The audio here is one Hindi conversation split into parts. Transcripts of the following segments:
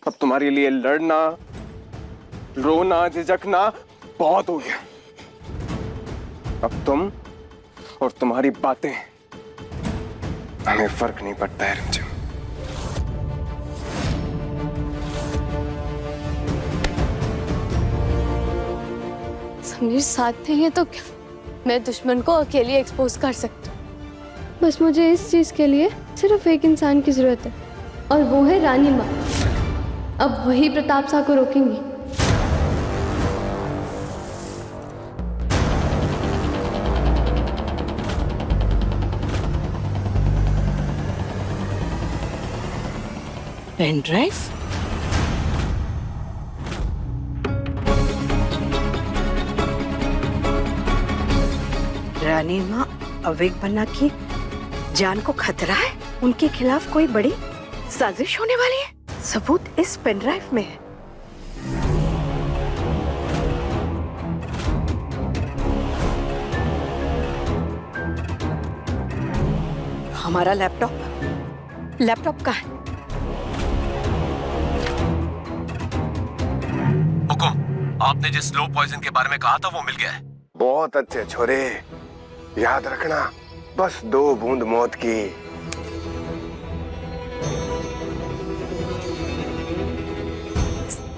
अब तुम्हारे लिए लड़ना, रोना, झिझकना बहुत हो गया। अब तुम और तुम्हारी बातें, हमें फर्क नहीं पड़ता है रिमझिम। समीर साथ नहीं है तो क्या मैं दुश्मन को अकेली एक्सपोज कर सकती हूँ? बस मुझे इस चीज के लिए सिर्फ एक इंसान की जरूरत है और वो है रानी माँ। अब वही प्रताप शाह को रोकेंगी। Pen drive? रानी माँ अवेक बन्ना की जान को खतरा है, उनके खिलाफ कोई बड़ी साजिश होने वाली है। सबूत इस पेन ड्राइव में है। हमारा लैपटॉप कहाँ है? हुकुम, आपने जिस स्लो पॉइजन के बारे में कहा था वो मिल गया है। बहुत अच्छे छोरे, याद रखना बस 2 बूंद मौत की।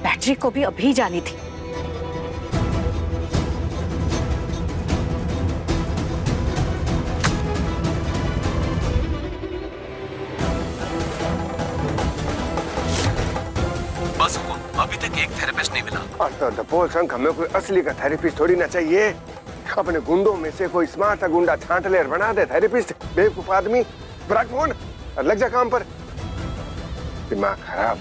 बैटरी को भी अभी जानी थी। बस हुकुम, अभी तक एक थेरेपिस्ट नहीं मिला। और पोल संग हमें कोई असली का थेरेपिस्ट थोड़ी ना चाहिए। अपने गुंडों में से कोई स्मार्ट सा गुंडा छांट ले और बना दे थेरेपिस्ट। बेवकूफ आदमी, ब्रेक फोन और लग जा काम पर। दिमाग खराब।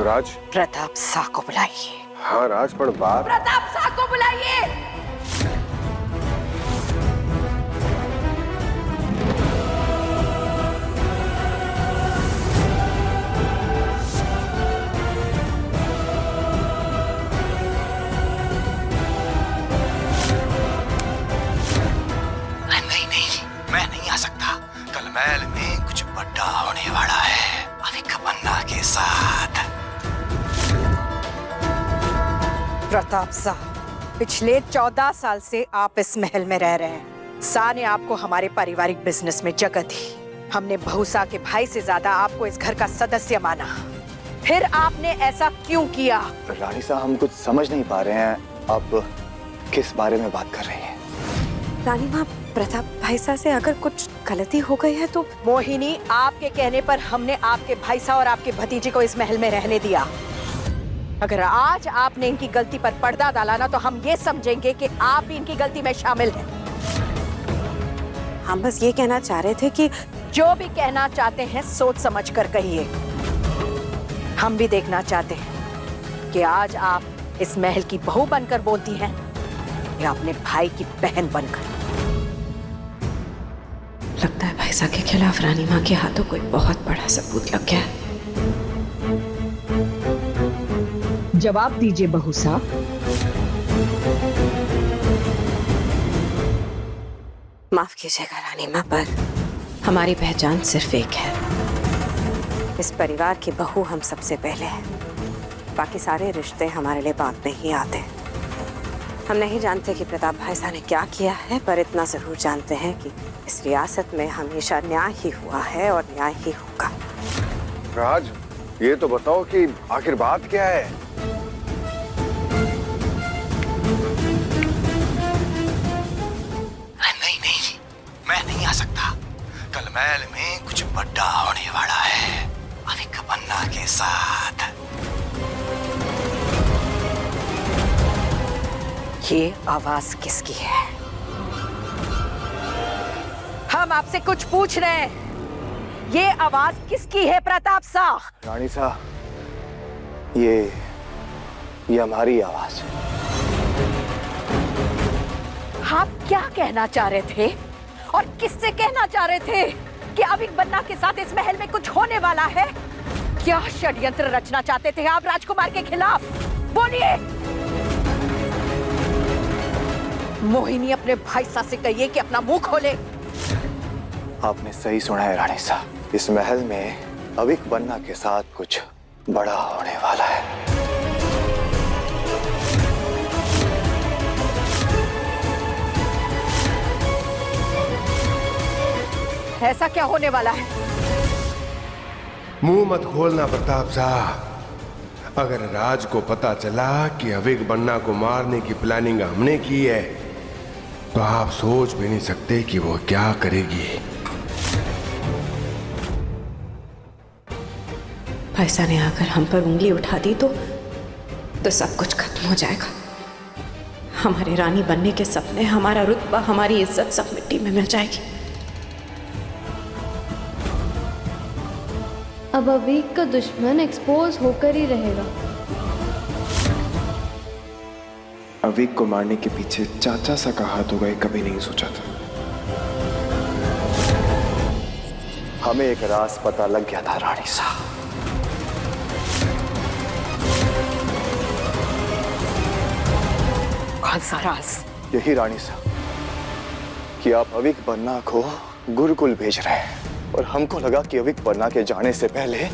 राज, प्रताप शाह को बुलाइए। हाँ राज, पर बात। प्रताप शाह को बुलाइए। मैं नहीं आ सकता। कल महल में कुछ बड़ा होने वाला है अवेक बन्ना के साथ। प्रताप शाह, पिछले 14 साल से आप इस महल में रह रहे हैं। शाह ने आपको हमारे पारिवारिक बिजनेस में जगह दी। हमने बहुसा के भाई से ज्यादा आपको इस घर का सदस्य माना। फिर आपने ऐसा क्यों किया? रानी साहब, हम कुछ समझ नहीं पा रहे हैं, आप किस बारे में बात कर रही हैं? रानी माँ, प्रताप भाई साहब से अगर कुछ गलती हो गई है तो। मोहिनी, आपके कहने पर हमने आपके भाई साहब और आपके भतीजे को इस महल में रहने दिया। अगर आज आपने इनकी गलती पर पर्दा डाला ना तो हम ये समझेंगे कि आप भी इनकी गलती में शामिल हैं। हम बस ये कहना चाह रहे थे कि जो भी कहना चाहते हैं सोच समझ कर कहिए। हम भी देखना चाहते हैं कि आज आप इस महल की बहू बनकर बोलती हैं या अपने भाई की बहन बनकर। लगता है भाई साहब के खिलाफ रानी माँ के हाथों कोई बहुत बड़ा सबूत लग गया है। जवाब दीजिए बहू साहब। माफ कीजिएगा रानी माँ, पर हमारी पहचान सिर्फ एक है। इस परिवार की बहू हम सबसे पहले हैं। बाकी सारे रिश्ते हमारे लिए बाद में ही आते हैं। हम नहीं जानते कि प्रताप भाई साहब ने क्या किया है, पर इतना जरूर जानते हैं कि इस रियासत में हमेशा न्याय ही हुआ है और न्याय ही होगा। राज, ये तो बताओ कि आखिर बात क्या है? नहीं, मैं नहीं आ सकता। कल महल में कुछ बड़ा होने वाला है अवेक बन्ना के साथ। ये आवाज किसकी है? हम आपसे कुछ पूछ रहे हैं। ये आवाज किसकी है प्रताप शाह? रानी साहब, ये हमारी आवाज है। आप क्या कहना चाह रहे थे और किससे कहना चाह रहे थे कि अवेक बन्ना के साथ इस महल में कुछ होने वाला है? क्या षड्यंत्र रचना चाहते थे आप राजकुमार के खिलाफ? बोलिए। मोहिनी, अपने भाई साहब से कहिए कि अपना मुंह खोले। आपने सही सुना है रानी साहब, इस महल में अविक बन्ना के साथ कुछ बड़ा होने वाला है। ऐसा क्या होने वाला है? मुंह मत खोलना प्रताप साहब। अगर राज को पता चला कि अविक बन्ना को मारने की प्लानिंग हमने की है, तो आप सोच भी नहीं सकते कि वो क्या करेगी। फैसा ने आकर हम पर उंगली उठा दी तो सब कुछ खत्म हो जाएगा। हमारे रानी बनने के सपने, हमारा रुतबा, हमारी इज्जत सब मिट्टी में मिल जाएगी। अब अवीक का दुश्मन एक्सपोज होकर ही रहेगा। अवीक को मारने के पीछे चाचा सा का हाथ होगा, ये कभी नहीं सोचा था। हमें एक राज पता लग गया था रानी साहब। कौन सा राज? यही रानी साहब कि आप अविक बन्ना को गुरुकुल भेज रहे हैं, और हमको लगा कि अविक बन्ना के जाने से पहले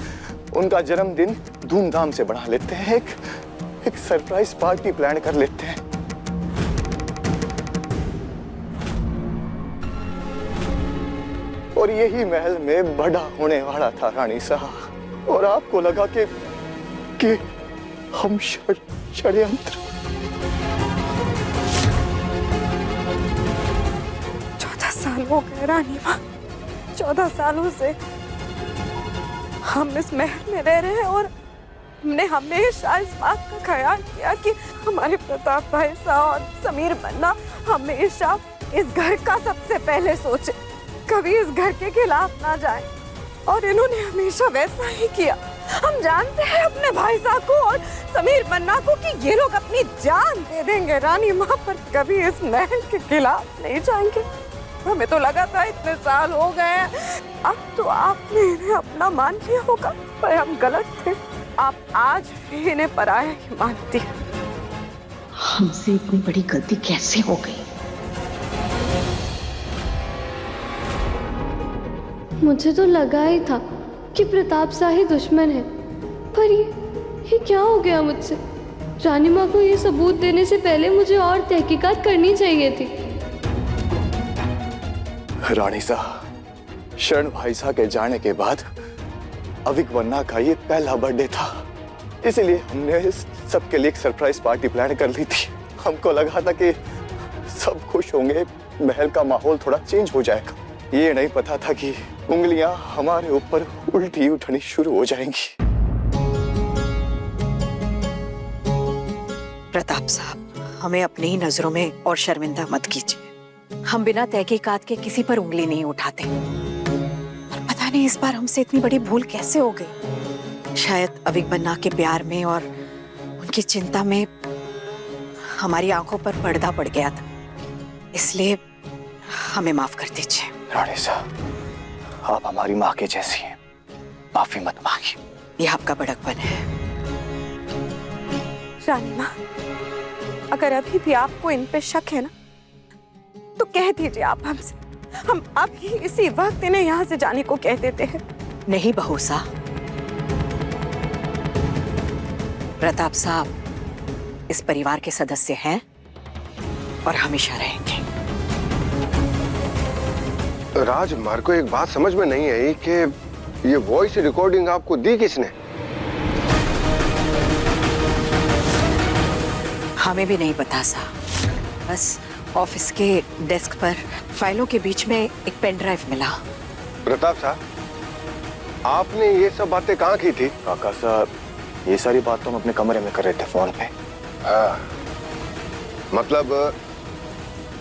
उनका जन्मदिन धूमधाम से बना लेते हैं, एक सरप्राइज पार्टी प्लान कर लेते हैं। और यही महल में बड़ा होने वाला था रानी साहब, और आपको लगा कि हम षड्यंत्र। 14 साल हो गए रानी माँ, 14 सालों से हम इस महल में रह रहे हैं, और हमने हमेशा इस बात का ख्याल किया कि हमारे प्रताप भाई साहब और समीर बन्ना हमेशा इस घर का सबसे पहले सोचे, कभी इस घर के खिलाफ ना जाए, और इन्होंने हमेशा वैसा ही किया। हम जानते हैं अपने भाई साहब को और समीर बन्ना को कि ये लोग अपनी जान दे देंगे रानी माँ, पर कभी इस महल के खिलाफ नहीं जाएंगे। हमें तो लगा था इतने साल हो गए हैं, अब तो आपने इन्हें अपना मान लिया होगा, पर हम गलत थे। आप आज भी इन्हें पराया ही मानती हैं। हमसे इतनी बड़ी गलती कैसे हो गई? मुझे तो लगा ही था कि प्रताप सा ही दुश्मन है, पर ये क्या हो गया मुझसे? रानी माँ को ये सबूत देने से पहले मुझे और तहकीकात करनी चाहिए थी। रानी साहब, शरण भाई साहब के जाने के बाद अविक बन्ना का ये पहला बर्थडे था, इसलिए हमने इस सबके लिए एक सरप्राइज पार्टी प्लान कर ली थी। हमको लगा था कि सब खुश होंगे, महल का माहौल थोड़ा चेंज हो जाएगा। ये नहीं पता था कि उंगलियां हमारे ऊपर उल्टी उठनी शुरू हो जाएंगी। प्रताप साहब, हमें अपनी ही नजरों में और शर्मिंदा मत कीजिए। हम बिना तहकीकात के किसी पर उंगली नहीं उठाते, और पता नहीं इस बार हमसे इतनी बड़ी भूल कैसे हो गई। शायद अविक बन्ना के प्यार में और उनकी चिंता में हमारी आंखों पर पर्दा पड़ गया था, इसलिए हमें माफ कर दीजिए। रानी साहब, आप हमारी माँ के जैसी हैं, माफी मत मांगिए। ये आपका बड़कपन है। रानी माँ, अगर अभी भी आपको इन पे शक है ना, तो कह दीजिए आप हमसे, हम अभी इसी वक्त इन्हें यहाँ से जाने को कह देते हैं। नहीं बहू साहब, प्रताप साहब इस परिवार के सदस्य हैं और हमेशा रहेंगे। राज, मार को एक बात समझ में नहीं आई कि ये वॉइस रिकॉर्डिंग आपको दी किसने? हमें भी नहीं पता साहब, बस ऑफिस के डेस्क पर फाइलों के बीच में एक पेन ड्राइव मिला। प्रताप साहब, आपने ये सब बातें कहाँ की थी? काका साहब, ये सारी बात तो हम अपने कमरे में कर रहे थे फोन पे। हाँ, मतलब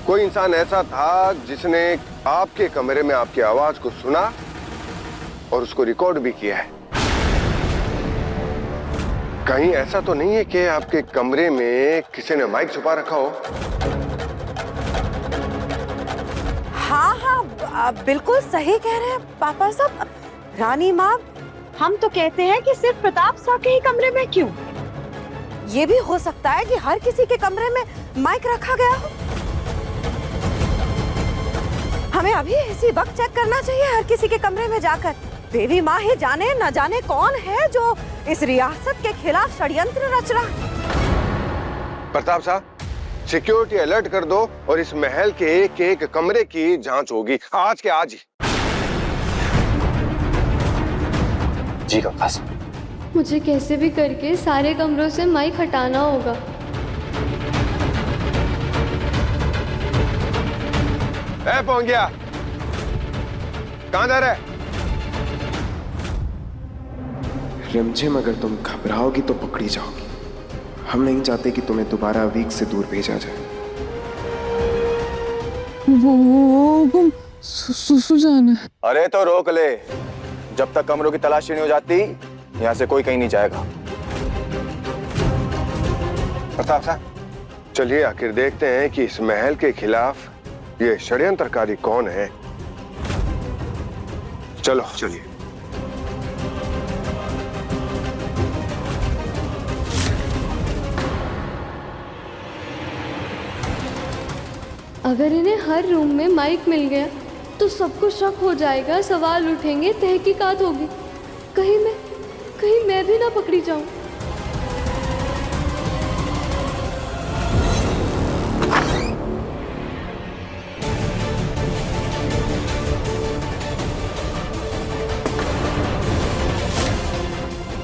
कोई इंसान ऐसा था जिसने आपके कमरे में आपकी आवाज को सुना और उसको रिकॉर्ड भी किया है। कहीं ऐसा तो नहीं है कि आपके कमरे में किसी ने माइक छुपा रखा हो? हाँ हाँ, बिल्कुल सही कह रहे हैं पापा साहब। रानी माँ हम तो कहते हैं कि सिर्फ प्रताप सा के ही कमरे में क्यों? ये भी हो सकता है कि हर किसी के कमरे में माइक रखा गया हो। हमें अभी इसी वक्त चेक करना चाहिए हर किसी के कमरे में जाकर। देवी माँ ही जाने न जाने कौन है जो इस रियासत के खिलाफ षड्यंत्र रच रहा है। प्रताप साहब, सिक्योरिटी अलर्ट कर दो और इस महल के एक एक कमरे की जांच होगी आज के आज ही। जी कप्तान साहब। मुझे कैसे भी करके सारे कमरों से माइक हटाना होगा। पहुंच गया। कहां जा रहा है? रिमझिम, अगर तुम घबराओगी तो पकड़ी जाओगी। हम नहीं चाहते कि तुम्हें दोबारा वीक से दूर भेजा जाए। वो सुजान है। अरे तो रोक ले, जब तक कमरों की तलाशी नहीं हो जाती यहाँ से कोई कहीं नहीं जाएगा। प्रताप साहब, चलिए आखिर देखते हैं कि इस महल के खिलाफ ये षड्यंत्रकारी कौन है। चलो चलिए। अगर इन्हें हर रूम में माइक मिल गया तो सबको शक हो जाएगा, सवाल उठेंगे, तहकीकात होगी। कहीं मैं भी ना पकड़ी जाऊं।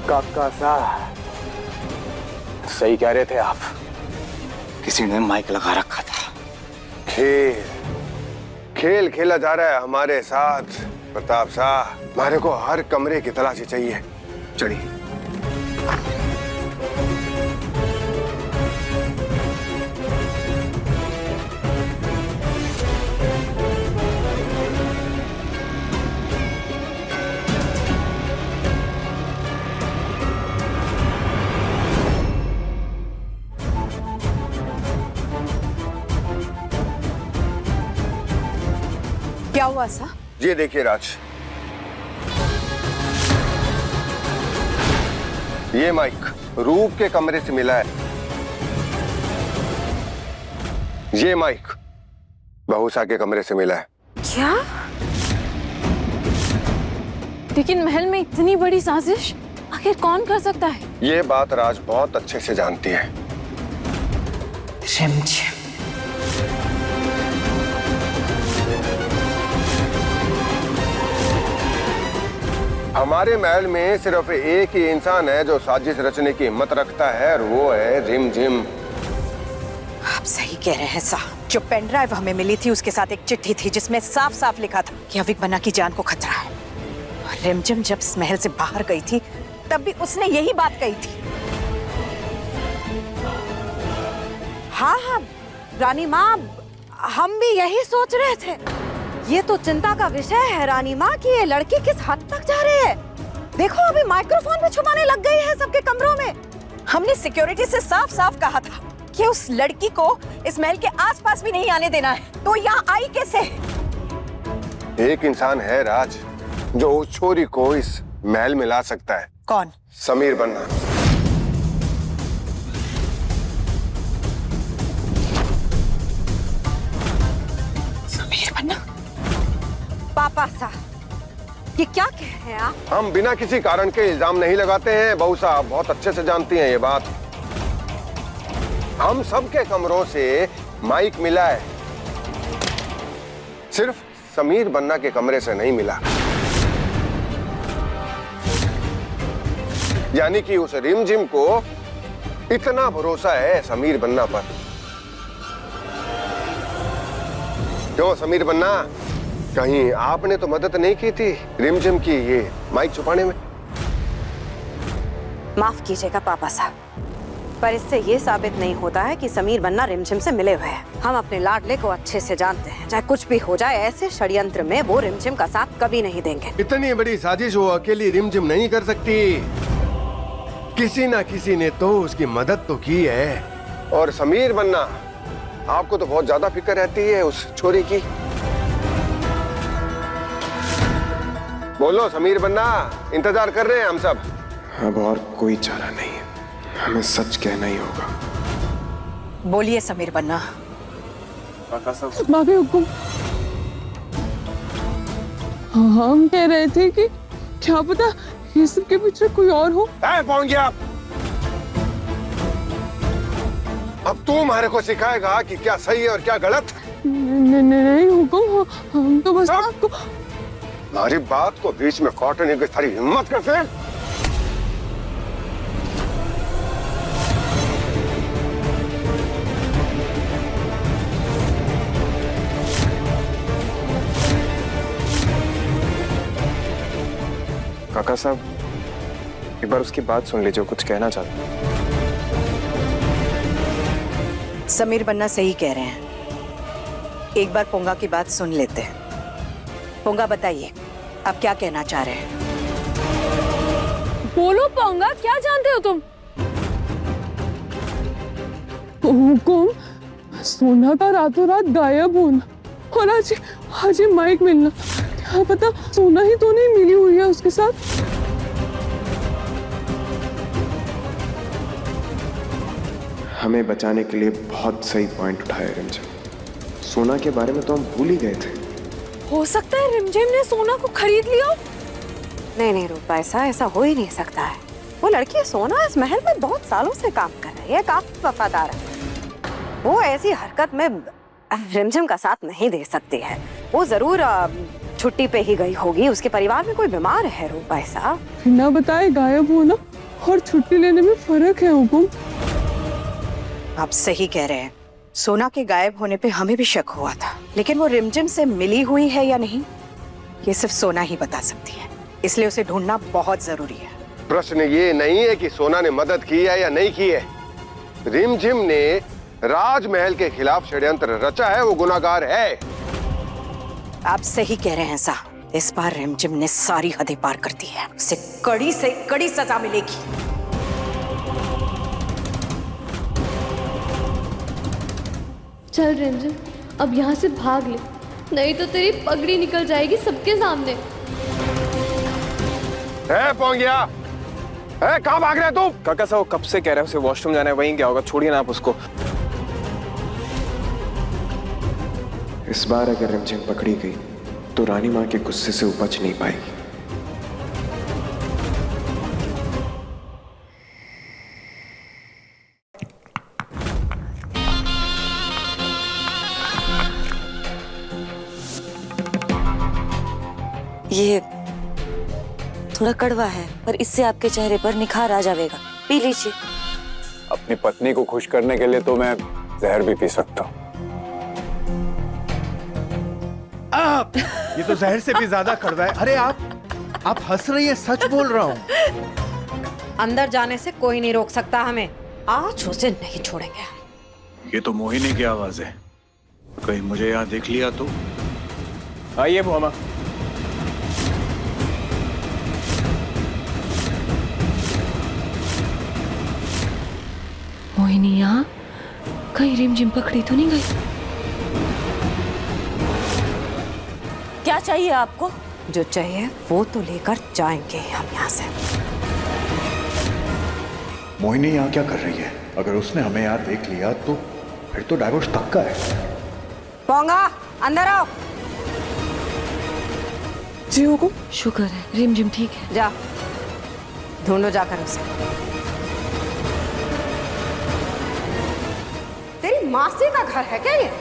काका साहब, सही कह रहे थे आप, किसी ने माइक लगा रखा था। खेल खेला जा रहा है हमारे साथ प्रताप साहब। हमारे को हर कमरे की तलाशी चाहिए। चलिए। क्या हुआ सा? ये देखिए राज, ये माइक रूप के कमरे से मिला है। ये माइक बहुसा के कमरे से मिला है। क्या? लेकिन महल में इतनी बड़ी साजिश आखिर कौन कर सकता है? ये बात राज बहुत अच्छे से जानती है। रिमझिम। हमारे महल में सिर्फ एक ही इंसान है जो साजिश रचने की हिम्मत रखता है, और वो है रिमझिम। आप सही कह रहे हैं साहब। जो पेन ड्राइव हमें मिली थी उसके साथ एक चिट्ठी थी जिसमें साफ साफ लिखा था कि अविक बन्ना की जान को खतरा है। और रिमझिम जब इस महल से बाहर गई थी तब भी उसने यही बात कही थी। हाँ हाँ रानी माँ, हम भी यही सोच रहे थे। ये तो चिंता का विषय है रानी माँ कि ये लड़की किस हद तक जा रही है। देखो अभी माइक्रोफोन भी छुपाने लग गई है सबके कमरों में। हमने सिक्योरिटी से साफ साफ कहा था कि उस लड़की को इस महल के आसपास भी नहीं आने देना है, तो यहाँ आई कैसे? एक इंसान है राज जो उस छोरी को इस महल में ला सकता है। कौन? समीर बन्ना। समीर बन्ना? पापा साहब, ये क्या कह रहे हैं आप? हम बिना किसी कारण के इल्जाम नहीं लगाते हैं। बहू साहब बहुत अच्छे से जानती हैं ये बात। हम सबके कमरों से माइक मिला है, सिर्फ समीर बन्ना के कमरे से नहीं मिला। यानी कि उस रिमझिम को इतना भरोसा है समीर बन्ना पर। क्यों समीर बन्ना, कहीं आपने तो मदद नहीं की थी रिमझिम की ये माइक छुपाने में? माफ कीजिएगा पापा साहब, पर इससे ये साबित नहीं होता है कि समीर बन्ना रिमझिम से मिले हुए हैं। हम अपने लाडले को अच्छे से जानते हैं। चाहे कुछ भी हो जाए, ऐसे षड्यंत्र में वो रिमझिम का साथ कभी नहीं देंगे। इतनी बड़ी साजिश वो अकेली रिमझिम नहीं कर सकती। किसी ना किसी ने तो उसकी मदद तो की है। और समीर बन्ना, आपको तो बहुत ज्यादा फिक्र रहती है उस छोरी की। बोलो समीर बन्ना, इंतजार कर रहे हैं हम सब। अब और कोई चारा नहीं है, हमें सच कहना ही होगा। बोलिए समीर बन्ना। काका साहब, माफी हुकुम। हम कह रहे थे कि क्या पता ये सब के पीछे कोई और हो। पहुंच गया। अब तू हमारे को सिखाएगा कि क्या सही है और क्या गलत। नहीं हुकुम, हम तो बस आपको। हमारी बात को बीच में काटने की सारी हिम्मत कैसे? काका साहब, एक बार उसकी बात सुन लीजिए, कुछ कहना चाहता हूँ। समीर बन्ना सही कह रहे हैं, एक बार पोंगा की बात सुन लेते हैं। पोंगा बताइए, आप क्या कहना चाह रहे हैं? बोलो पोंगा, क्या जानते हो तुम? हुकुम, सोना का रातों रात गायब होना और आज ये माइक मिलना, क्या पता सोना ही तो नहीं मिली हुई है उसके साथ। हमें बचाने के लिए बहुत सही पॉइंट उठाया रिमझिम। सोना के बारे में तो हम भूल ही गए थे। हो सकता है रिमझिम ने सोना को खरीद लिया। नहीं रूपा, ऐसा हो ही नहीं सकता है। वो लड़की सोना इस महल में बहुत सालों से काम कर रही है, काफी वफादार है। वो ऐसी हरकत में रिमझिम का साथ नहीं दे सकती है। वो जरूर छुट्टी पे ही गई होगी, उसके परिवार में कोई बीमार है रूपा साहब। बिना बताए गायब होना और छुट्टी लेने में फर्क है हुकुम। आप सही कह रहे हैं, सोना के गायब होने पे हमें भी शक हुआ था, लेकिन वो रिमझिम से मिली हुई है या नहीं, ये सिर्फ सोना ही बता सकती है। इसलिए उसे ढूंढना बहुत जरूरी है। प्रश्न ये नहीं है कि सोना ने मदद की है या नहीं की है। रिमझिम ने राजमहल के खिलाफ षड्यंत्र रचा है, वो गुनाहगार है। आप सही कह रहे हैं साहब, इस बार रिमझिम ने सारी हदें पार कर दी है। उसे कड़ी से कड़ी सजा मिलेगी। चल रिमझिम, अब यहाँ से भाग ले, नहीं तो तेरी पगड़ी निकल जाएगी सबके सामने। पहुंच गया। कहाँ भाग रहे तुम? काका साहब, कब से कह रहे हैं उसे वॉशरूम जाना है, वहीं क्या होगा, छोड़िए ना आप उसको। इस बार अगर रिमझिम पकड़ी गई तो रानी माँ के गुस्से से उपज नहीं पाएगी। ये थोड़ा कड़वा है, पर इससे आपके चेहरे पर निखार आ जाएगा। पी लीजिए। अपनी पत्नी को खुश करने के लिए तो मैं जहर भी पी सकता हूँ। आप ये तो जहर से भी ज्यादा कड़वा है। अरे आप हंस रही हैं, सच बोल रहा हूँ। अंदर जाने से कोई नहीं रोक सकता हमें। आज उसे नहीं छोड़ेंगे हम। ये तो मोहिनी की आवाज है, कहीं मुझे यहाँ देख लिया तो। आइए भोमा। मोहिनी यहाँ कहीं रिमझिम पकड़ी तो नहीं गई? क्या चाहिए आपको? जो चाहिए वो तो लेकर जाएंगे हम यहाँ से। मोहिनी यहाँ क्या कर रही है? अगर उसने हमें यहाँ देख लिया तो फिर तो डाइवोर्स पक्का है। पोंगा, अंदर आओ। जी हुकुम। शुक्र है रिमझिम ठीक है। जा ढूंढो जाकर उसे। तेरी मासी का घर है क्या ये?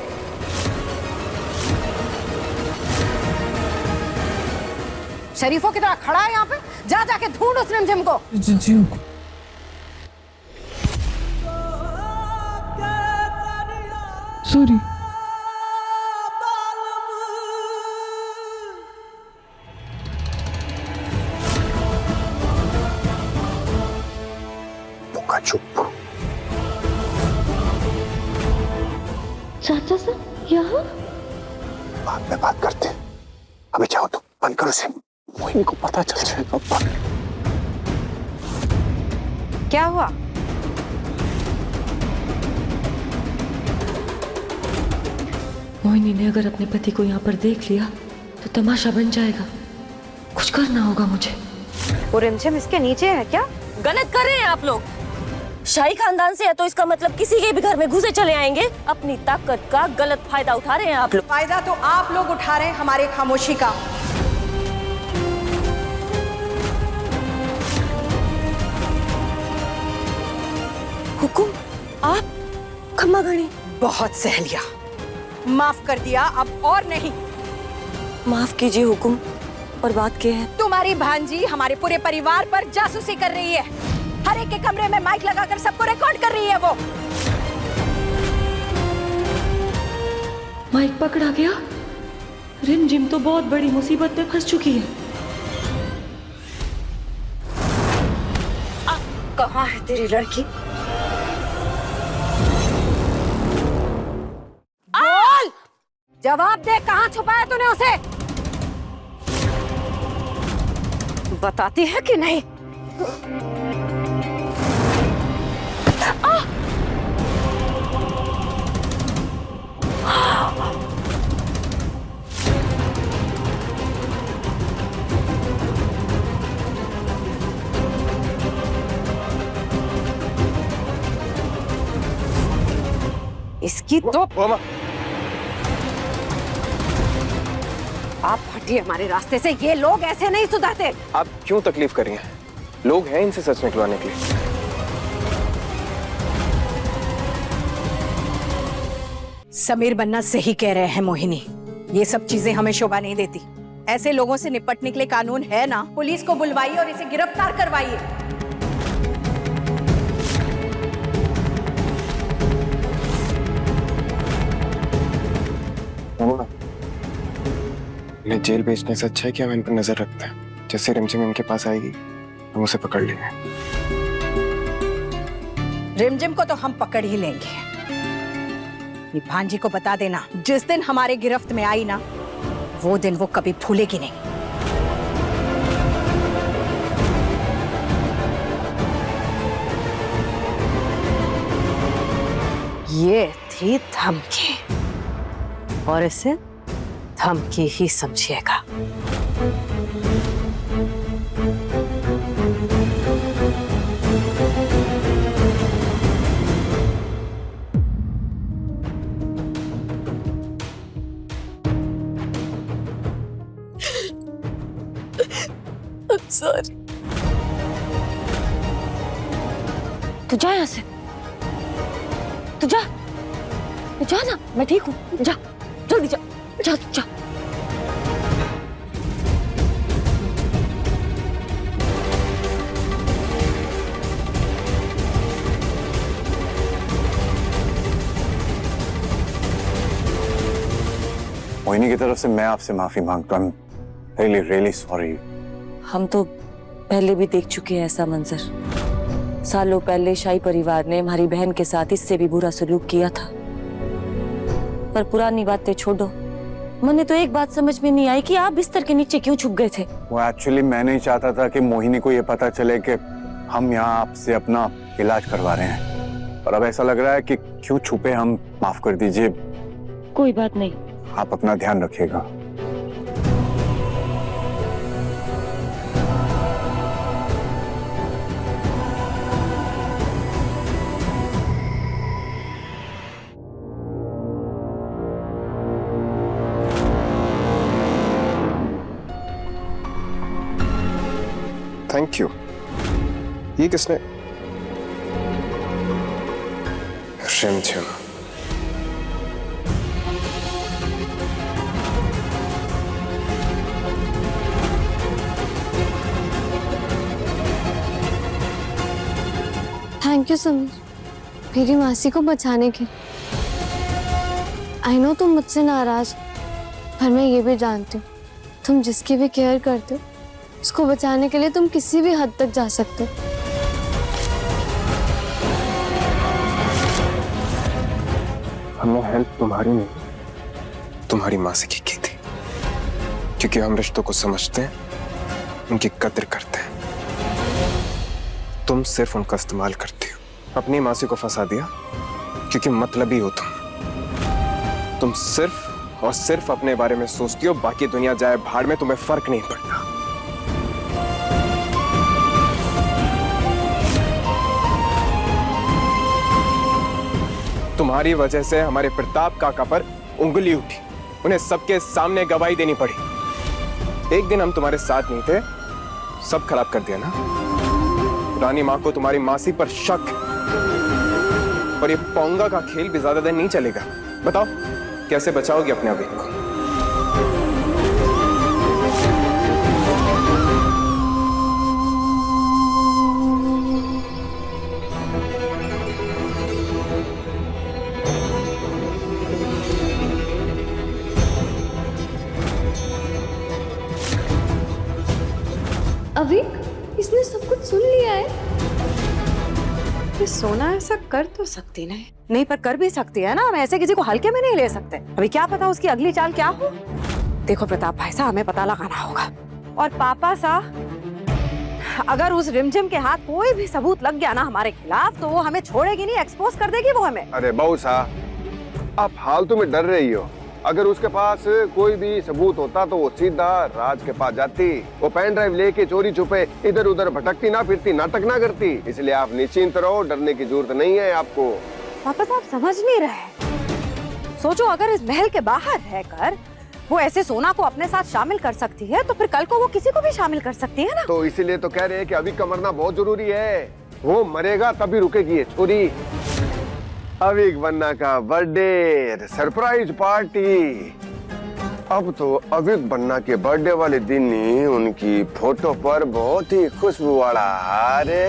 शरीफों की तरह खड़ा है यहाँ पे। जा जाके ढूंढ उस रिमझिम को। जी हुकुम। सॉरी। चुप। चाचा साहब यहाँ? बाद में बात करते हैं, अभी चाहो तो बंद करो इसे। मोहिनी को पता चल जाएगा। क्या हुआ? मोहिनी ने अगर अपने पति को यहाँ पर देख लिया तो तमाशा बन जाएगा। कुछ करना होगा मुझे। वो रिमझिम इसके नीचे है क्या? गलत कर रहे हैं आप लोग। शाही खानदान से है तो इसका मतलब किसी के भी घर में घुसे चले आएंगे। अपनी ताकत का गलत फायदा उठा रहे हैं आप लोग। फायदा तो आप लोग उठा रहे हैं हमारे खामोशी का। हुकुम, आप खम्मा गणी। बहुत सह लिया, माफ कर दिया, अब और नहीं। माफ कीजिए हुकुम, और बात क्या है? तुम्हारी भांजी हमारे पूरे परिवार पर जासूसी कर रही है। हर एक के कमरे में माइक लगाकर सबको रिकॉर्ड कर रही है वो। माइक पकड़ा गया। रिमझिम तो बहुत बड़ी मुसीबत में फंस चुकी है। कहाँ है तेरी लड़की? बोल, जवाब दे, कहाँ छुपाया तूने उसे? बताती है कि नहीं? इसकी तो मामा, आप हटिए हमारे रास्ते से। ये लोग ऐसे नहीं सुधरते। आप क्यों तकलीफ कर रही हैं? लोग हैं इनसे सच निकलवाने के लिए। समीर बन्ना सही कह रहे हैं मोहिनी, ये सब चीजें हमें शोभा नहीं देती। ऐसे लोगों से निपटने के लिए कानून है ना। पुलिस को बुलवाइए और इसे गिरफ्तार करवाइए। इन्हें जेल भेजने से अच्छा है कि हम इन पर नजर रखते हैं। जैसे रिमझिम इनके पास आएगी हम उसे पकड़ लेंगे। रिमझिम को तो हम पकड़ ही लेंगे। ये भांजी को बता देना, जिस दिन हमारे गिरफ्त में आई ना, वो दिन वो कभी भूलेगी नहीं। ये थी धमकी, और इसे धमकी ही समझिएगा। सॉरी। तू जा यहाँ से, तू जा ना, मैं ठीक हूँ। जा जल्दी जा, जा जा। मोहिनी की तरफ से मैं आपसे माफी मांगता हूँ। Really really sorry. हम तो पहले भी देख चुके हैं ऐसा मंजर। सालों पहले शाही परिवार ने हमारी बहन के साथ इससे भी बुरा सलूक किया था। पर पुरानी बातें छोड़ो, मुझे तो एक बात समझ में नहीं आई कि आप बिस्तर के नीचे क्यों छुप गए थे? वो एक्चुअली मैं नहीं चाहता था कि मोहिनी को ये पता चले कि हम यहाँ आपसे अपना इलाज करवा रहे हैं। पर अब ऐसा लग रहा है कि क्यों छुपे हम। माफ कर दीजिए। कोई बात नहीं। आप अपना ध्यान रखिएगा। Thank you. ये किसने? रिमझिम। थैंक यू समीर, मेरी मासी को बचाने के। आई नो तुम मुझसे नाराज, पर मैं ये भी जानती हूँ तुम जिसकी भी केयर करते हो उसको बचाने के लिए तुम किसी भी हद तक जा सकते हो। हमने हेल्प तुम्हारी नहीं, तुम्हारी मासी की थी। क्योंकि हम रिश्तों को समझते हैं, उनकी कद्र करते हैं। तुम सिर्फ उनका इस्तेमाल करती हो। अपनी मासी को फंसा दिया क्योंकि मतलबी हो तुम सिर्फ और सिर्फ अपने बारे में सोचती हो। बाकी दुनिया जाए भाड़ में, तुम्हें फर्क नहीं पड़ता। तुम्हारी वजह से हमारे प्रताप काका पर उंगली उठी, उन्हें सबके सामने गवाही देनी पड़ी। एक दिन हम तुम्हारे साथ नहीं थे, सब खराब कर दिया ना। रानी माँ को तुम्हारी मासी पर शक, और ये पोंगा का खेल भी ज्यादा दिन नहीं चलेगा। बताओ कैसे बचाओगे अपने अभिक को? अविक, इसने सब कुछ सुन लिया है। ये सोना ऐसा कर तो सकती नहीं पर कर भी सकती है ना। हम ऐसे किसी को हल्के में नहीं ले सकते। अभी क्या पता उसकी अगली चाल क्या हो। देखो प्रताप भाई साहब, हमें पता लगाना होगा। और पापा साहब, अगर उस रिमझिम के हाथ कोई भी सबूत लग गया ना हमारे खिलाफ, तो वो हमें छोड़ेगी नहीं, एक्सपोज कर देगी वो हमें। अरे बहू साहब, आप फालतू में डर रही हो। अगर उसके पास कोई भी सबूत होता तो वो सीधा राज के पास जाती। वो पेन ड्राइव लेके चोरी छुपे इधर उधर भटकती ना फिरती, नाटक ना करती। इसलिए आप निश्चिंत रहो, डरने की जरूरत नहीं है आपको। पापा साहब समझ नहीं रहे। सोचो, अगर इस महल के बाहर रहकर वो ऐसे सोना को अपने साथ शामिल कर सकती है, तो फिर कल को वो किसी को भी शामिल कर सकती है ना। तो इसीलिए तो कह रहे हैं कि अभी का मरना बहुत जरूरी है। वो मरेगा तभी रुकेगी ये छोरी। अविक बन्ना का बर्थडे सरप्राइज पार्टी। अब तो अविक बन्ना के बर्थडे वाले दिन ही उनकी फोटो पर बहुत ही खुशबू वाला अरे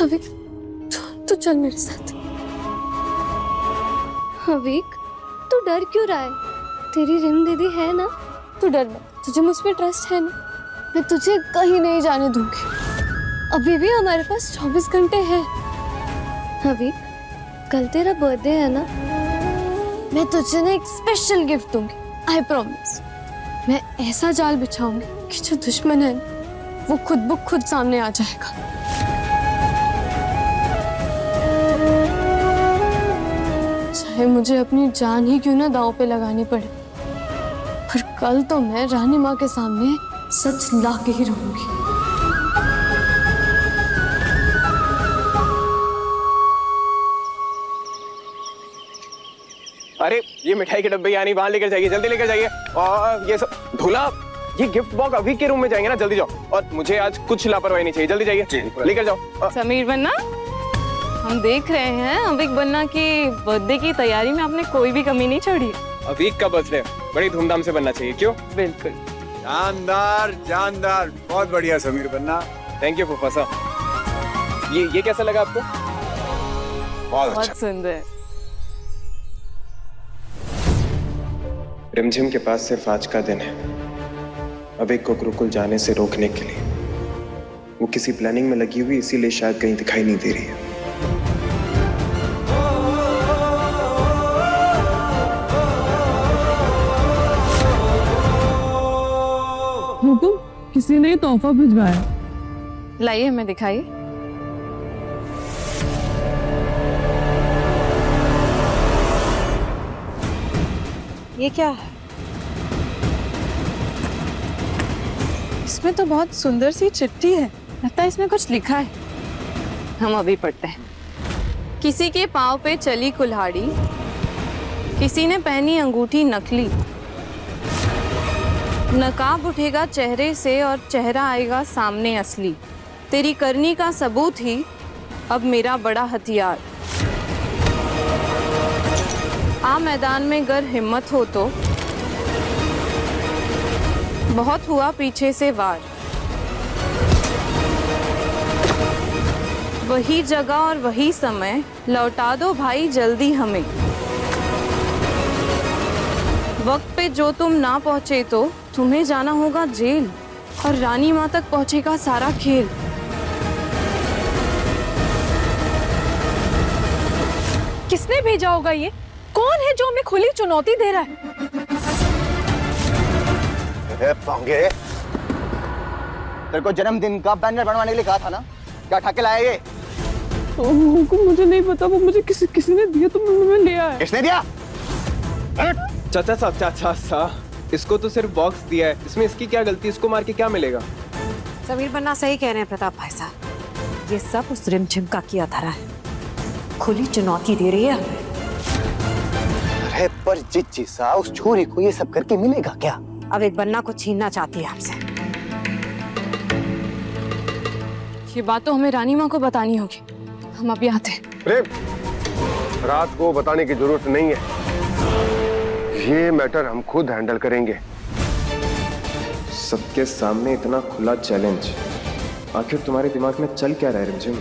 अविक, तू चल मेरे साथ। अविक, तू डर क्यों रहा है? तेरी रिम दीदी है ना, तू डर मत। तुझे मुझ पे ट्रस्ट है ना? मैं तुझे कहीं नहीं जाने दूंगी। अभी भी हमारे पास 24 घंटे हैं। अविक, कल तेरा बर्थडे है ना, मैं तुझे ना एक स्पेशल गिफ्ट दूंगी। I promise. मैं ऐसा जाल बिछाऊंगी कि जो दुश्मन है वो खुद ब खुद सामने आ जाएगा। चाहे मुझे अपनी जान ही क्यों ना दांव पे लगानी पड़े, पर कल तो मैं रानी माँ के सामने सच ला के ही रहूंगी। अरे ये मिठाई के डब्बे यानी वहां लेकर जाइए, जल्दी लेकर जाइए। और ये सब धुला, ये गिफ्ट बॉक्स अभी के रूम में जाएंगे ना, जल्दी जाओ। और मुझे आज कुछ लापरवाही नहीं चाहिए, जल्दी जाइए, लेकर जाओ। समीर बन्ना, हम देख रहे हैं अविक बन्ना की बर्थडे की तैयारी में आपने कोई भी कमी नहीं छोड़ी। अविक का बर्थडे बड़ी धूमधाम से बनना चाहिए, क्यों? बिल्कुल जानदार जानदार, बहुत बढ़िया समीर बन्ना। थैंक यू फूफा साहब। ये कैसा लगा आपको? बहुत सुंदर। रिमझिम के पास सिर्फ आज का दिन है अविक को गुरुकुल जाने से रोकने के लिए। वो किसी प्लानिंग में लगी हुई, इसीलिए शायद कहीं दिखाई नहीं दे रही है। हुकुम, किसी ने तोहफा भिजवाया। लाइए हमें दिखाइए। ये क्या है? इसमें तो बहुत सुंदर सी चिट्ठी है, लगता है इसमें कुछ लिखा है। हम अभी पढ़ते हैं। किसी के पाँव पे चली कुल्हाड़ी, किसी ने पहनी अंगूठी नकली, नकाब उठेगा चेहरे से और चेहरा आएगा सामने असली। तेरी करनी का सबूत ही अब मेरा बड़ा हथियार। आ मैदान में गर हिम्मत हो तो, बहुत हुआ पीछे से वार। वही जगह और वही समय लौटा दो भाई जल्दी हमें। वक्त पे जो तुम ना पहुंचे तो तुम्हें जाना होगा जेल, और रानी माँ तक पहुंचेगा सारा खेल। किसने भेजा होगा ये? कौन है जो हमें खुली चुनौती दे रहा है? पोंगे, तेरे को जन्मदिन का बैनर बनवाने के लिए कहा था ना, क्या ठाके लाया ये? मुझे नहीं पता, वो मुझे किसी ने दिया तो मैं ले आया। किसने दिया? चाचा साहब, इसको तो सिर्फ बॉक्स दिया है, इसमें इसकी क्या गलती? इसको मार के क्या मिलेगा? समीर बन्ना सही कह रहे हैं प्रताप भाई साहब। ये सब उस रिमझिम का किया धरा है, खुली चुनौती दे रही है हमें। अरे पर जिज्जी सा उस छोरी को ये सब करके मिलेगा क्या? अब एक बन्ना को छीनना चाहती है हमसे। ये बात तो हमें रानी माँ को बतानी होगी। हम अभी आते हैं। प्रेम, रात को बताने की जरूरत नहीं है, ये मैटर हम खुद हैंडल करेंगे। सबके सामने इतना खुला चैलेंज, आखिर तुम्हारे दिमाग में चल क्या रहा है रिमझिम?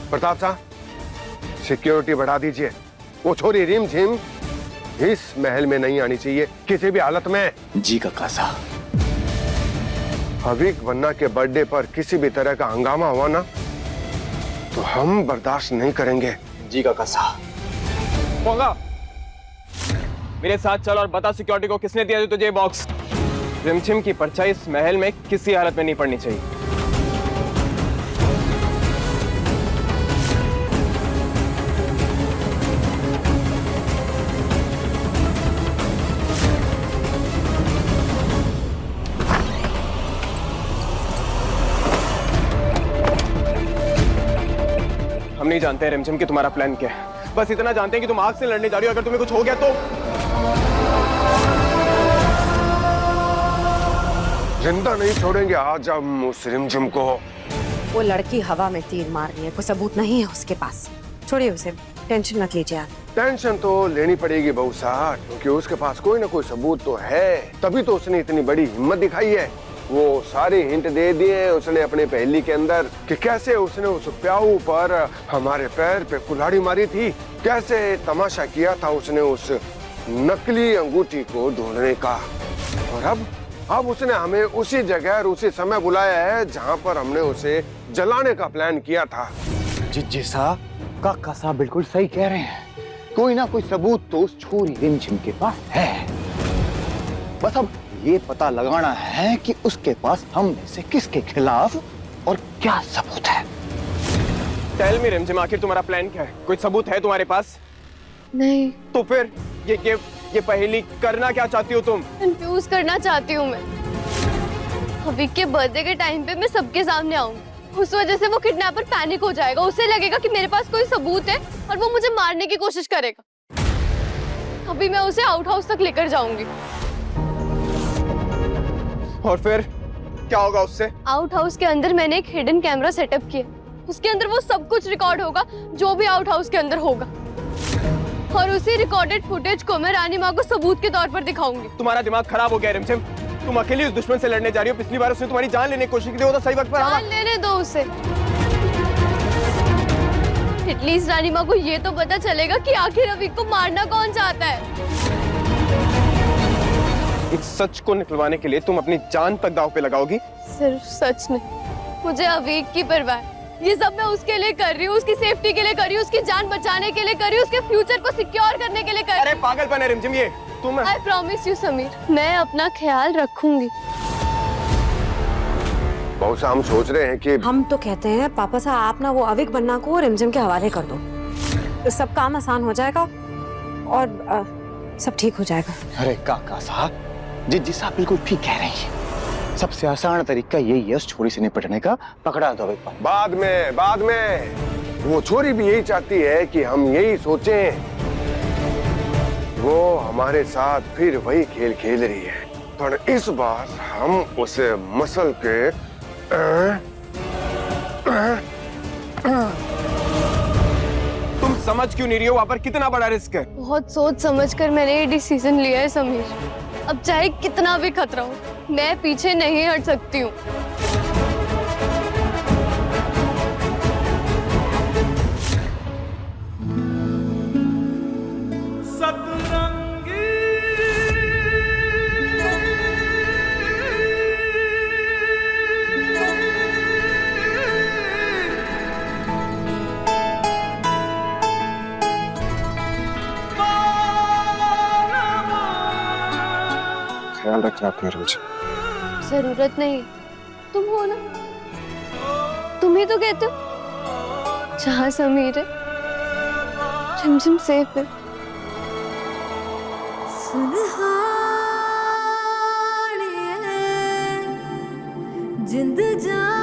प्रताप साहब, सिक्योरिटी बढ़ा दीजिए। वो छोरी रिमझिम इस महल में नहीं आनी चाहिए किसी भी हालत में। जी काका साहब। अविक वन्ना के बर्थडे पर किसी भी तरह का हंगामा हुआ ना तो हम बर्दाश्त नहीं करेंगे। जी काका साहब। होगा, मेरे साथ चल और बता सिक्योरिटी को किसने दिया तुझे बॉक्स। रिमझिम की परछाई इस महल में किसी हालत में नहीं पड़नी चाहिए। हम नहीं जानते रिमझिम कि तुम्हारा प्लान क्या है, बस इतना जानते हैं कि तुम आग से लड़ने जा रही हो। अगर तुम्हें कुछ हो गया तो जिंदा नहीं छोड़ेंगे आज हम उस रिमझिम को। वो लड़की हवा में तीर मार रही है, कोई सबूत नहीं है उसके पास। छोड़िए उसे, टेंशन मत लीजिए आप। टेंशन तो लेनी पड़ेगी बहू साहब, क्योंकि उसके पास कोई ना कोई सबूत तो है, तभी तो उसने इतनी बड़ी हिम्मत दिखाई है। वो सारे हिंट दे दिए उसने अपने पहेली के अंदर कि कैसे उसने उस प्याऊ पर हमारे पैर पे कुल्हाड़ी मारी थी, कैसे तमाशा किया था उसने उस नकली अंगूठी को ढूंढने का। और अब उसने हमें उसी जगह और उसी समय बुलाया है जहां पर हमने उसे जलाने का प्लान किया था। जिज्जी साहब, काका साहब बिल्कुल सही कह रहे हैं। कोई ना कोई सबूत तो उस छोरी रिमझिम के पास है। बस अब ये पता लगाना है कि उसके पास हम में से किसके खिलाफ और क्या सबूत है। टेल मी रिमझिम, आखिर तुम्हारा प्लान क्या है? कोई सबूत है तुम्हारे पास? नहीं। तो फिर ये पहेली करना क्या चाहती हो तुम? कंफ्यूज करना चाहती हूँ मैं। अभी के बर्थडे के टाइम पे मैं सबके सामने आऊंगी, उस वजह से वो किडनैपर पैनिक हो जाएगा। उसे लगेगा कि मेरे पास कोई सबूत है और वो मुझे मारने की कोशिश करेगा। अभी मैं उसे आउट हाउस तक लेकर जाऊंगी। और फिर क्या होगा उससे? आउट हाउस के अंदर मैंने एक हिडन कैमरा सेटअप किया, उसके अंदर वो सब कुछ रिकॉर्ड होगा जो भी आउट हाउस के अंदर होगा, और उसी रिकॉर्डेड फुटेज को मैं रानी माँ को सबूत के तौर पर दिखाऊंगी। तुम्हारा दिमाग खराब हो गया रिमझिम, तुम अकेली उस दुश्मन से लड़ने जा रही हो। पिछली बार उसने तुम्हारी जान लेने की कोशिश की थी, वो तो सही वक्त पर आया। जान लेने दो उसे, एटलीस्ट रानी माँ को ये तो पता चलेगा कि आखिर अभी को मारना कौन चाहता है। इस सच को निकलवाने के लिए तुम अपनी जान तक दांव पे लगाओगी? सिर्फ सच नहीं, मुझे अवीक की परवाह है। ये सब मैं उसके लिए कर रही हूँ, उसकी सेफ्टी के लिए कर रही हूँ, उसकी जान बचाने के लिए कर रही हूँ, उसके फ्यूचर को सिक्योर करने के लिए कर रही हूँ। अरे पागलपन है रिमझिम ये तुम। आई प्रॉमिस यू समीर, मैं अपना ख्याल रखूंगी। बहुत सा हम सोच रहे हैं कि हम तो कहते हैं पापा साहब आप ना वो अविक बन्ना को रिमझिम के हवाले कर दो, सब काम आसान हो जाएगा और सब ठीक हो जाएगा। अरे काका साहब, जिज्जी साहब बिल्कुल ठीक कह रहे हैं। सबसे आसान तरीका यही है उस छोरी से निपटने का, पकड़ा दो अविक बन्ना। बाद में वो छोरी भी यही चाहती है कि हम यही सोचें। वो हमारे साथ फिर वही खेल खेल रही है, पर इस बार हम उसे मसल के तुम समझ क्यों नहीं रही हो वहां पर कितना बड़ा रिस्क है? बहुत सोच समझ कर मैंने ये डिसीजन लिया है समीर। अब चाहे कितना भी खतरा हो, मैं पीछे नहीं हट सकती हूँ। ख्याल रखना अपने रिमझिम। जरूरत नहीं, तुम हो ना, तुम ही तो कहते हो जहाँ समीर है रिमझिम सेफ है। जिंद जा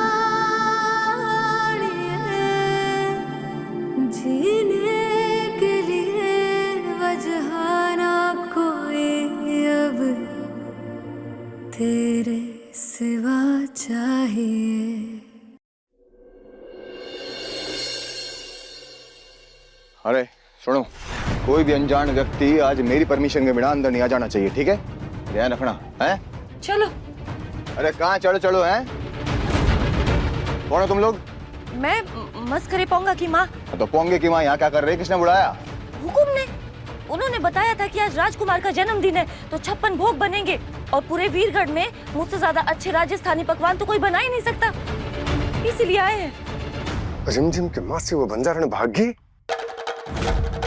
अरे सुनो, कोई भी अनजान व्यक्ति आज मेरी परमिशन के बिना अंदर नहीं आ जाना चाहिए, ठीक है? ध्यान रखना है। चलो। अरे कहाँ चलो चलो हैं? कौन हो तुम लोग? मैं मस्करे पोंगा की माँ। तो पोंगे की माँ यहाँ क्या कर रही है? किसने बुलाया? हुकुम ने। उन्होंने बताया था कि आज राजकुमार का जन्मदिन है तो 56 भोग बनेंगे और पूरे वीरगढ़ में मुझसे ज्यादा अच्छे राजस्थानी पकवान तो कोई बना ही नहीं सकता, इसीलिए आए हैं। रिमझिम के मासी वो बंजारण भागी।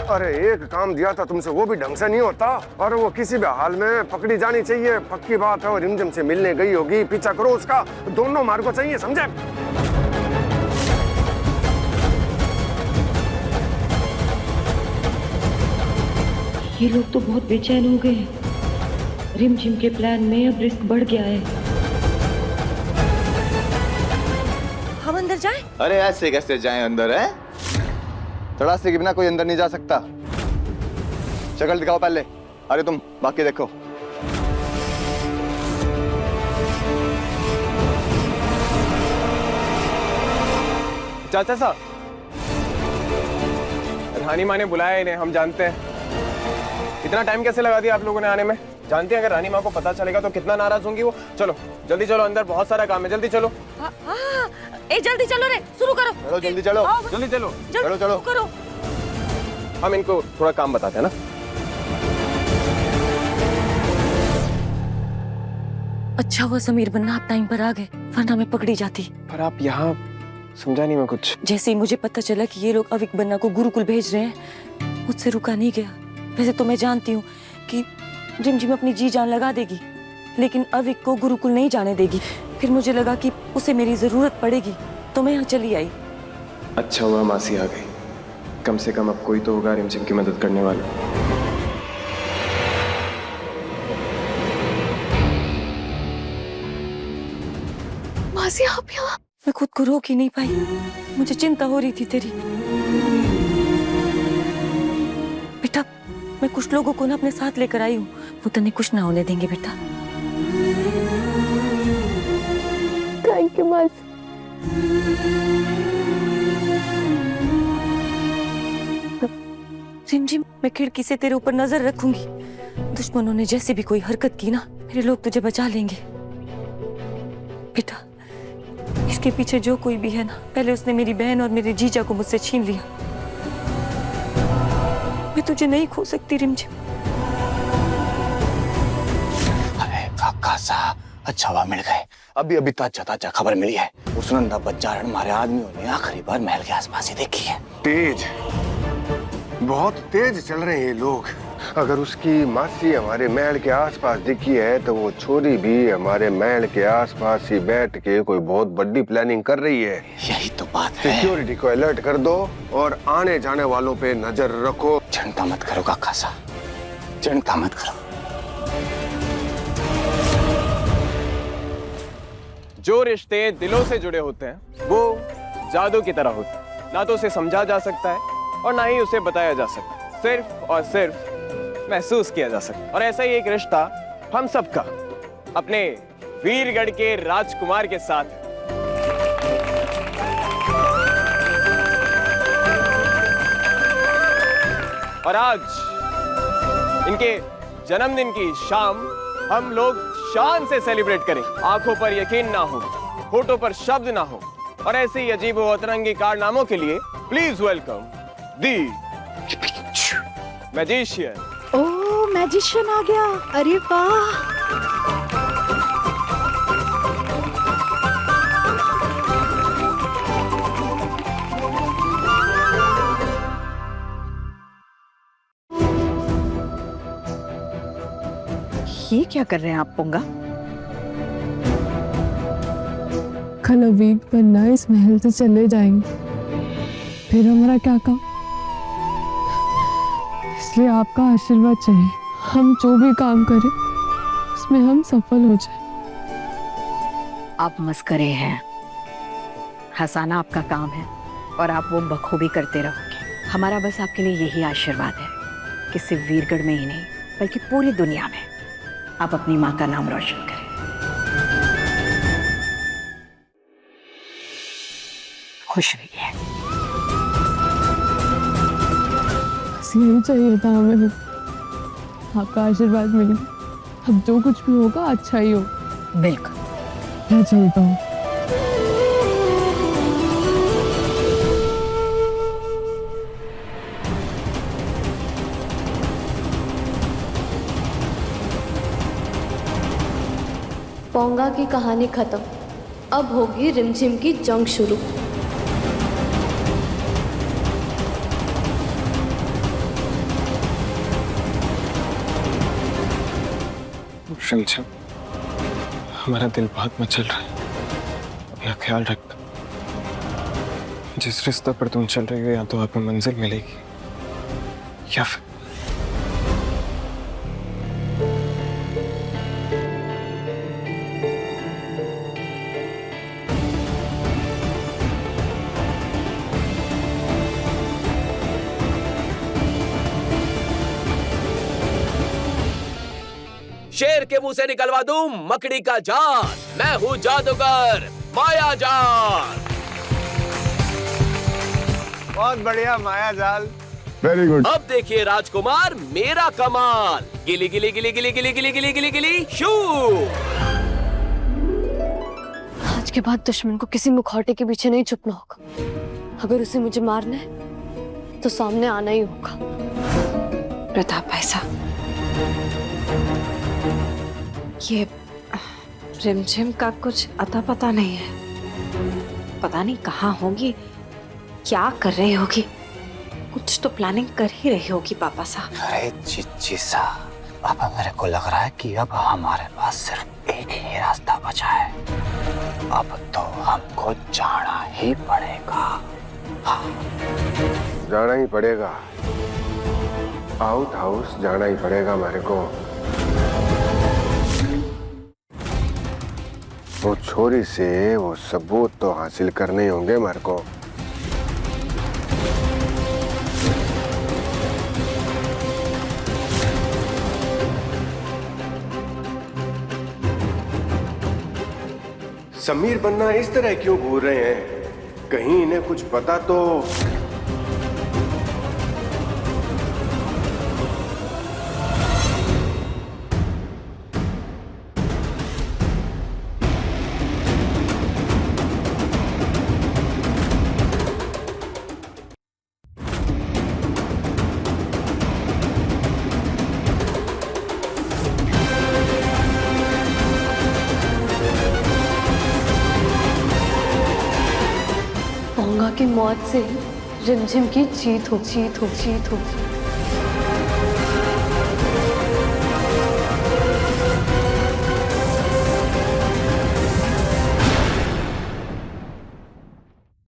अरे एक काम दिया था तुमसे, वो भी ढंग से नहीं होता और वो किसी भी हाल में पकड़ी जानी चाहिए। पक्की बात है, वो रिमझिम से मिलने गई होगी, पीछा करो उसका। दोनों मार को चाहिए, समझे? ये लोग तो बहुत बेचैन हो गए हैं। रिमझिम के प्लान में अब रिस्क बढ़ गया है। हम अंदर जाएं? अरे ऐसे कैसे जाएं अंदर है? तड़ासे के बिना कोई अंदर नहीं जा सकता। शक्ल दिखाओ पहले। अरे तुम बाकी देखो। चाचा साहब, रानी माँ ने बुलाया इन्हें, हम जानते हैं। इतना टाइम कैसे लगा दिया आप लोगों ने आने में? जानते हैं अगर रानी माँ को पता चलेगा तो कितना नाराज होंगी वो। चलो जल्दी चलो, अंदर बहुत सारा काम है, जल्दी चलो। ए जल्दी चलो रे, शुरू करो। चलो जल्दी चलो। जल्दी चलो, चलो चलो करो। हम इनको थोड़ा काम बताते हैं ना। अच्छा हुआ समीर बन्ना आप टाइम पर आ गए, वरना मैं पकड़ी जाती। पर आप यहाँ, समझा नहीं मैं कुछ। जैसे ही मुझे पता चला कि ये लोग अविक बन्ना को गुरुकुल भेज रहे हैं, मुझसे रुका नहीं गया। वैसे तो मैं जानती हूँ कि रिमझिम अपनी जी जान लगा देगी, लेकिन अविक को गुरुकुल नहीं जाने देगी। फिर मुझे लगा कि उसे मेरी जरूरत पड़ेगी, तो मैं यहाँ चली आई। अच्छा हुआ मासी आ गई, कम से कम अब कोई तो होगा रिमझिम की मदद करने वाला। मासी आप यहाँ? मैं खुद को रोक ही नहीं पाई, मुझे चिंता हो रही थी तेरी। बेटा, मैं कुछ लोगों को ना अपने साथ लेकर आई हूँ, वो तन्ने कुछ ना होने देंगे बेटा। थैंक यू मासी। रिमझिम, मैं खिड़की से तेरे ऊपर नजर रखूंगी। दुश्मनों ने जैसे भी कोई हरकत की ना, मेरे लोग तुझे बचा लेंगे। बेटा, इसके पीछे जो कोई भी है ना, पहले उसने मेरी बहन और मेरे जीजा को मुझसे छीन लिया। मैं तुझे नहीं खो सकती रिमझिम। अरे काका सा, अच्छा हुआ मिल गए। अभी अभी ताजा ताजा खबर मिली है, वो सुनंदा बच्चारण हमारे आदमियों ने आखिरी बार महल के आसपास ही देखी है। तेज, बहुत तेज चल रहे हैं ये लोग। अगर उसकी मासी हमारे महल के आसपास दिखी है तो वो छोरी भी हमारे महल के आसपास ही बैठ के कोई बहुत बड़ी प्लानिंग कर रही है। यही तो बात है। सिक्योरिटी को अलर्ट कर दो और आने जाने वालों पे नजर रखो। चिंता मत करो काका सा, चिंता मत करो। जो रिश्ते दिलों से जुड़े होते हैं वो जादू की तरह होते हैं। ना तो उसे समझा जा सकता है और ना ही उसे बताया जा सकता, सिर्फ और सिर्फ महसूस किया जा सकता। और ऐसा ही एक रिश्ता हम सबका अपने वीरगढ़ के राजकुमार के साथ है। और आज इनके जन्मदिन की शाम हम लोग शान से सेलिब्रेट करें। आंखों पर यकीन ना हो, होठों पर शब्द ना हो, और ऐसे ही अजीब व अतरंगी कारनामों के लिए please welcome the magician. Oh, magician आ गया। अरे वाह। ये क्या कर रहे हैं आप पोंगा? कल अवीक बन्ना इस महल से चले जाएंगे, फिर हमारा क्या काम? इसलिए आपका आशीर्वाद चाहिए। हम जो भी काम करें उसमें हम सफल हो जाए। आप मस्करे हैं, हंसाना आपका काम है और आप वो बखूबी करते रहोगे। हमारा बस आपके लिए यही आशीर्वाद है कि सिर्फ वीरगढ़ में ही नहीं बल्कि पूरी दुनिया में आप अपनी माँ का नाम रोशन करें। खुश रहिए। बस यही चाहिए था हमें। आपका आशीर्वाद मिल गया। अब जो कुछ भी होगा अच्छा ही हो। बिल्कुल। मैं चलता हूँ। पोंगा की कहानी खत्म, अब होगी रिमझिम की जंग शुरू। रिमझिम, हमारा दिल बहुत मचल रहा है, अपना ख्याल रखना। जिस रिश्ते पर तुम चल रही हो, या तो आपको मंजिल मिलेगी या फिर शेर के मुंह से निकलवा दूं मकड़ी का जाल। मैं हूँ जादूगर माया जाल। बहुत बढ़िया माया जाल। Very good. अब देखिए राजकुमार मेरा कमाल। गिली गिली गिली गिली गिली गिली गिली गिली गिली शू। आज के बाद दुश्मन को किसी मुखौटे के पीछे नहीं छुपना होगा। अगर उसे मुझे मारना है तो सामने आना ही होगा। प्रताप भाई साहब, ये रिमझिम का कुछ अता पता नहीं है। पता नहीं कहाँ होगी, क्या कर रही होगी। कुछ तो प्लानिंग कर ही रही होगी पापा साहब। अरे चिच्ची सा, पापा मेरे को लग रहा है कि अब हमारे पास सिर्फ एक ही रास्ता बचा है। अब तो हमको जाना ही पड़ेगा। हाँ। जाना ही पड़ेगा। आउट हाउस जाना ही पड़ेगा हमारे को। वो छोरी से वो सबूत तो हासिल करने होंगे हमारे को। समीर बन्ना इस तरह क्यों घूर रहे हैं? कहीं इन्हें कुछ पता तो। पोंगा की मौत से रिमझिम की जीत हो, जीत हो, जीत हो।